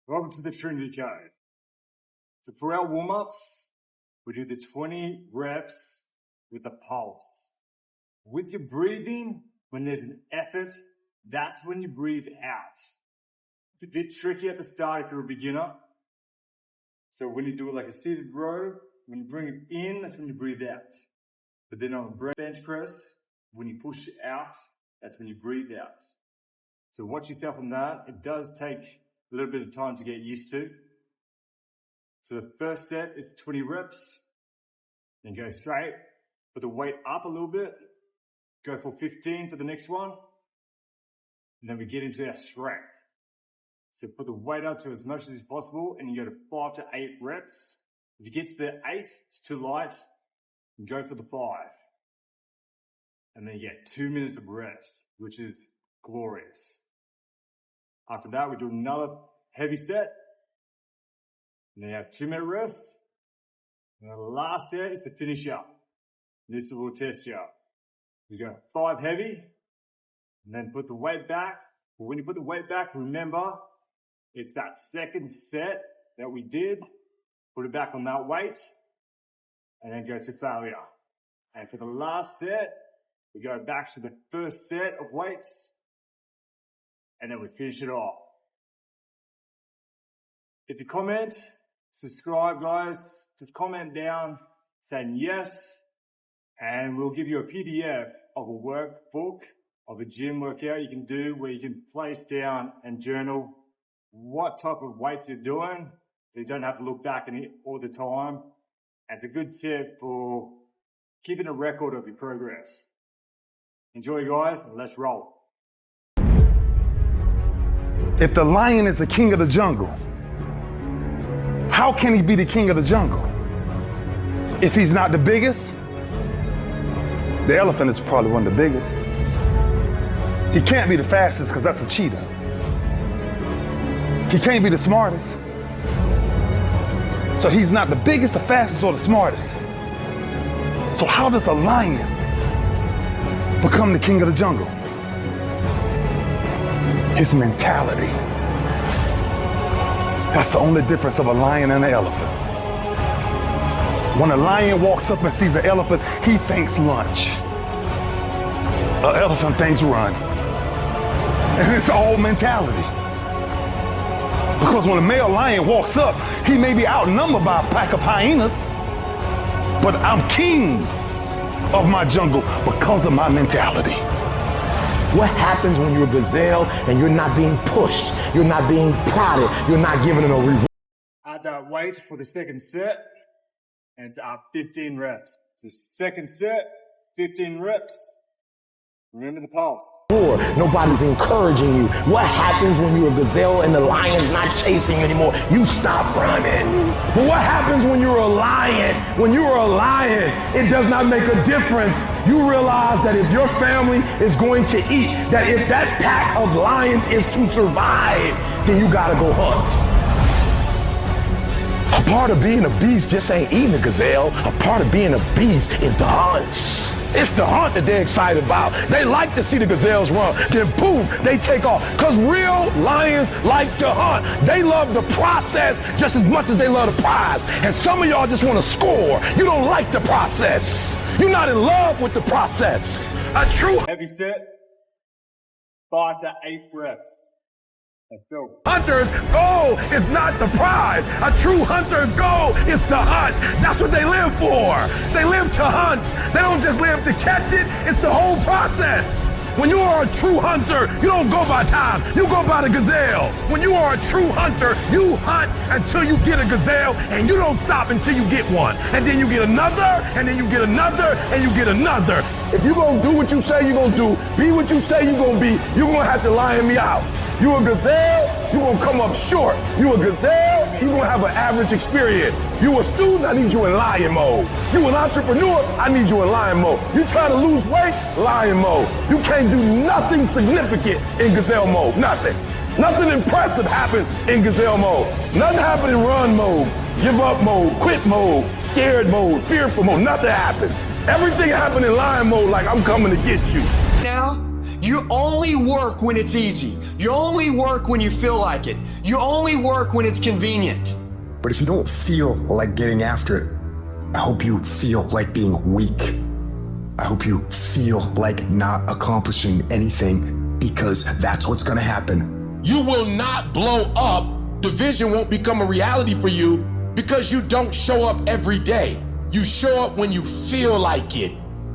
Welcome to the Trinity Code. So for our warm-ups, we do the 20 reps with the pulse. With your breathing, when there's an effort, that's when you breathe out. It's a bit tricky at the start if you're a beginner. So when you do it like a seated row, when you bring it in, that's when you breathe out. But then on a bench press, when you push out, that's when you breathe out. So watch yourself on that. It does take a little bit of time to get used to. So the first set is 20 reps. Then go straight. Put the weight up a little bit. Go for 15 for the next one. And then we get into our strength. So put the weight up to as much as possible and you go to 5 to 8 reps. If you get to the 8, it's too light. You go for the 5. And then you get 2 minutes of rest, which is glorious. After that, we do another heavy set. And then you have 2-minute rest. And the last set is to finish up. This will test you up. You go 5 heavy, and then put the weight back. But when you put the weight back, remember, it's that second set that we did. Put it back on that weight, and then go to failure. And for the last set, we go back to the first set of weights, and then we finish it off. If you comment, subscribe, guys, just comment down saying yes, and we'll give you a PDF of a workbook of a gym workout you can do where you can place down and journal what type of weights you're doing so you don't have to look back in it all the time. And it's a good tip for keeping a record of your progress. Enjoy, guys, and let's roll. If the lion is the king of the jungle, how can he be the king of the jungle? If he's not the biggest, the elephant is probably one of the biggest. He can't be the fastest because that's a cheetah. He can't be the smartest. So he's not the biggest, the fastest, or the smartest. So how does a lion become the king of the jungle? His mentality. That's the only difference of a lion and an elephant. When a lion walks up and sees an elephant, he thinks lunch. An elephant thinks run. And it's all mentality. Because when a male lion walks up, he may be outnumbered by a pack of hyenas, but I'm king of my jungle because of my mentality. What happens when you're a gazelle and you're not being pushed, you're not being prodded, you're not given a reward? Add that weight for the second set, and it's 15 reps. So second set, 15 reps. Remember the pulse. Nobody's encouraging you. What happens when you're a gazelle and the lion's not chasing you anymore? You stop running. But what happens when you're a lion? When you are a lion, it does not make a difference. You realize that if your family is going to eat, that if that pack of lions is to survive, then you gotta go hunt. A part of being a beast just ain't eating a gazelle. A part of being a beast is the hunts. It's the hunt that they're excited about. They like to see the gazelles run. Then boom, they take off. Because real lions like to hunt. They love the process just as much as they love the prize. And some of y'all just want to score. You don't like the process. You're not in love with the process. A true heavy set, 5 to 8 reps. Hunter's goal is not the prize. A true hunter's goal is to hunt. That's what they live for. They live to hunt. They don't just live to catch it. It's the whole process. When you are a true hunter, you don't go by time. You go by the gazelle. When you are a true hunter, you hunt until you get a gazelle, and you don't stop until you get one. And then you get another, and then you get another, and you get another. If you're going to do what you say you're going to do, be what you say you're going to be, you're going to have to lion me out. You a gazelle, you're going to come up short. You a gazelle, you're going to have an average experience. You a student, I need you in lion mode. You an entrepreneur, I need you in lion mode. You try to lose weight, lion mode. You can't do nothing significant in gazelle mode, nothing. Nothing impressive happens in gazelle mode. Nothing happens in run mode, give up mode, quit mode, scared mode, fearful mode, nothing happens. Everything happens in lion mode like I'm coming to get you. Now, You only work when it's easy. You only work when you feel like it. You only work when it's convenient. But if you don't feel like getting after it, I hope you feel like being weak. I hope you feel like not accomplishing anything, because that's what's gonna happen. You will not blow up. The vision won't become a reality for you because you don't show up every day. You show up when you feel like it.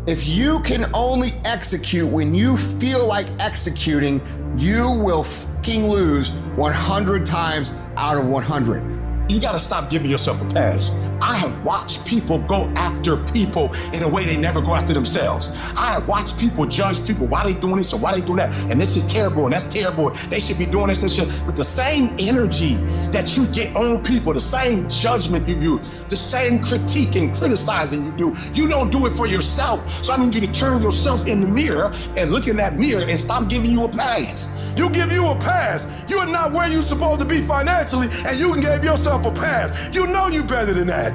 If you can only execute when you feel like executing, you will fucking lose 100 times out of 100. You gotta stop giving yourself a pass. I have watched people go after people in a way they never go after themselves. I have watched people judge people, why they doing this or why they doing that, and this is terrible and that's terrible. They should be doing this and shit. With the same energy that you get on people, the same judgment you use, the same critique and criticizing you do, you don't do it for yourself. So I need you to turn yourself in the mirror and look in that mirror and stop giving you a pass. You give you a pass. You are not where you're supposed to be financially, and you can give yourself a pass. You know you better than that.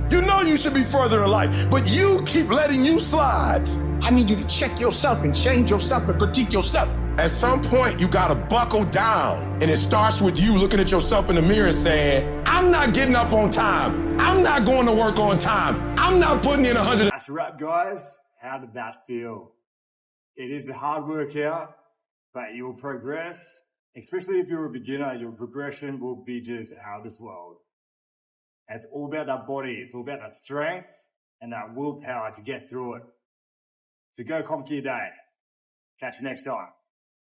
You know you should be further in life, but you keep letting you slide. I need you to check yourself and change yourself and critique yourself. At some point, you gotta buckle down, and it starts with you looking at yourself in the mirror and saying, I'm not getting up on time. I'm not going to work on time. I'm not putting in 100. That's right, guys. How did that feel? It is a hard workout, but you will progress. Especially if you're a beginner, your progression will be just out of this world. It's all about that body. It's all about that strength and that willpower to get through it. So go conquer your day. Catch you next time.